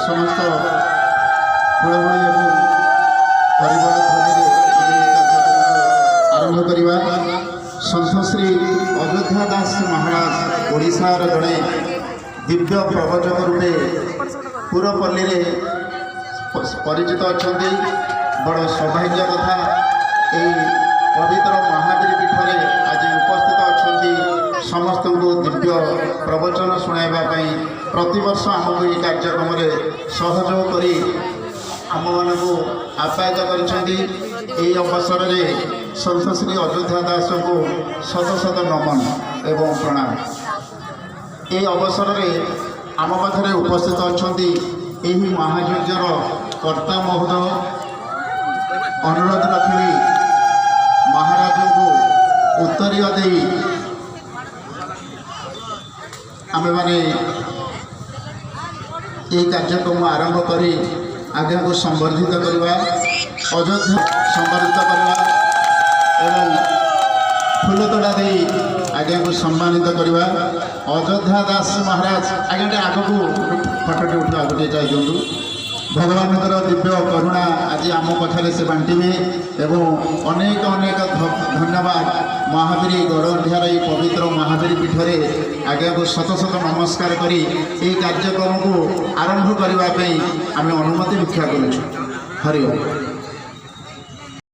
समस्त हुड़हुड़ी और परिवार आरंभ करवा संत श्री अयोध्या दास महाराज ओडिशार जड़े दिव्य प्रवचक रूपे पुरपल्ली परिचित अच्छा बड़ सौभाग्य कथा यही पवित्र महावीर पीठरे आज उपस्थित अच्छा समस्त को दिव्य प्रवचन शुणाइवाई प्रतिवर्ष आमको ये कार्यक्रम में सहयोग कर आम मान आप्यायित कर अवसर में संत श्री अयोध्या दास को शत शत नमन एवं प्रणाम। ये अवसर में आम पाखे उपस्थित अच्छा यही महायज्ञर कर्ता महोदय अनुरोध रखी महाराज को उत्तरीय दे आमे माने ये कार्यक्रम आरंभ करी आगे को संवर्धित करवा अयोध्या संवर्धित करवा एवं फूलतोड़ा दे आगे को सम्मानित करवा अयोध्या दास महाराज आगे आग को फटोटे उठा आगे चाहिए भगवान दिव्य करुणा आज आम पाखे से बांटे एवं अनेक अनेक धन्यवाद महावीर गौरंध्यार ये पवित्र महावीर पीठरे आगे को शत शत नमस्कार करी ये कार्यक्रम को आरंभ करने आम अनुमति भिक्षा करूँ। हरि ओम।